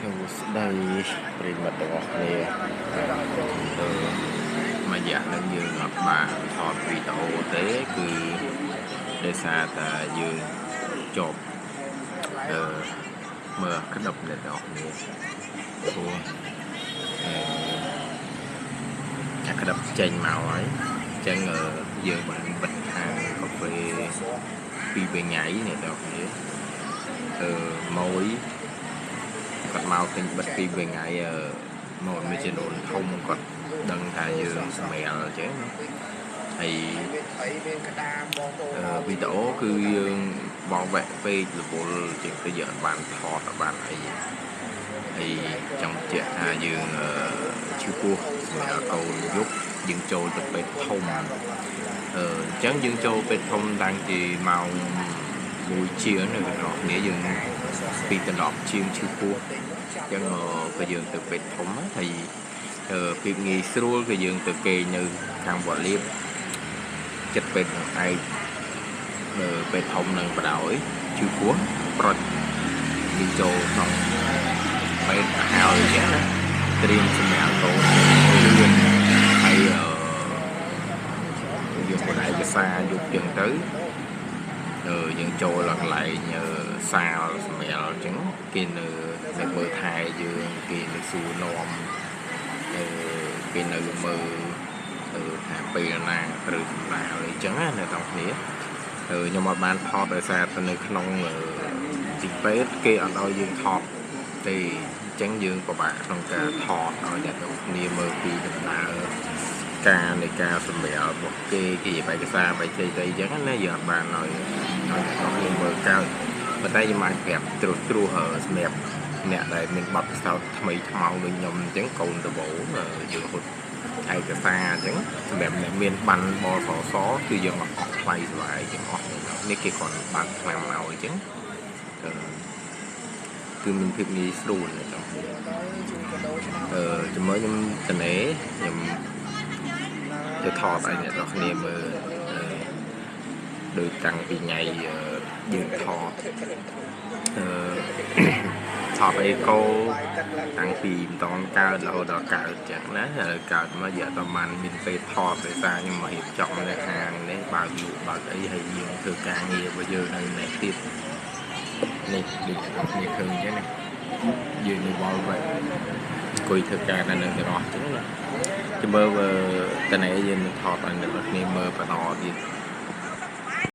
đâyប្រិមត្តទាំងអស់គ្នាមួយរយៈនឹងយើងអត់បានថតវីដេអូទេគឺដោយសារតែយើងជាប់មើលក្តឹបអ្នកទាំងអស់គ្នាព្រោះអាក្តឹបចេញមកហើយអញ្ចឹងយើងបានបិទខាងកាហ្វេពីរថ្ងៃអ្នកទាំងអស់គ្នាមួយគាត់មកទិញបិទពីរថ្ងៃមកមានចំនួនធំគាត់ដឹងថាយើងសម្រាលអញ្ចឹងហើយវីដេអូគឺយើងបងវែកពេករវល់ជាងទៅយើងអត់បានថតអត់បានអីហើយចង់ជែកថាយើងឈឺពោះសម្រាប់កូនយប់យើងចូលទៅពេទ្យធំអញ្ចឹងយើងចូលពេទ្យធំតាំងពីម៉ោង1ជាងនៅក្នុងគ្នាយើងពីតំណប់ជាងឈឺពោះអញ្ចឹងក៏យើងទៅពេទ្យធំហើយពីងាយស្រួលគឺយើងទៅគេនៅខាងវត្តលៀបចិត្តពេទ្យឯកពេទ្យធំនឹងបដ ாய் ឈឺពោះប្រុចយើងចូលក្នុងពេទ្យហើយអញ្ចឹងណាត្រៀមសម្រាប់កូនលឿនហើយយើងបដឯកសារយកចឹងទៅយើងចូលកន្លែងសាលសម្រាប់អញ្ចឹងគេនៅមើលថែយើងគេនៅសួរនាំគេនៅមើលថាពេលណាត្រូវសម្រាប់អញ្ចឹងណាអ្នកទាំងគ្នាខ្ញុំអត់បានថតដោយសារទៅនៅក្នុងទីពេទ្យគេអត់ឲ្យយើងថតទេអញ្ចឹងយើងពិបាកក្នុងការថតឲ្យអ្នកទាំងគ្នាមើលពីដំណើរការនៃការសម្រាលរបស់គេឯកសារបច្ចេកទេសអញ្ចឹងណាយើងអត់បានឲ្យអ្នកទាំងគ្នាមើលកើតប៉ុន្តែខ្ញុំអាចប្រាប់ត្រួសសម្រាប់អ្នកដែលមានបទពិសោធន៍ថ្មីថ្មោងដូចខ្ញុំអញ្ចឹងកូនដបូងយើងហត់ឯកសារអញ្ចឹងសម្រាប់អ្នកមានបានបសសគឺយើងអត់អស់ថ្លៃស្វាយទាំងអស់នេះគេគាត់បើកឆ្នាំមកអញ្ចឹងគឺមានភាពងាយស្រួលអញ្ចឹងជាមួយខ្ញុំតនេខ្ញុំទៅថតឲ្យអ្នកនរគ្នាមើលដោយតាំងពីថ្ងៃយើងថតថតអេកូតាំងពីម្ដងកើតរហូតដល់កើតចឹងណាកើតមករយៈប្រហែលមានពេលថតដោយសារខ្ញុំមករៀបចំនៅខាងនេះបើកលក់បើកអីហើយយើងធ្វើការងាររបស់យើងនៅនេះទៀតនេះដូចគ្នាឃើញចឹងណាយើងនៅវល់វិញអង្គុយធ្វើការនៅនឹងទាំងអស់ចឹងណាចាំមើលតនេយើងនឹងថតឲ្យអ្នកនរគ្នាមើលបន្តទៀត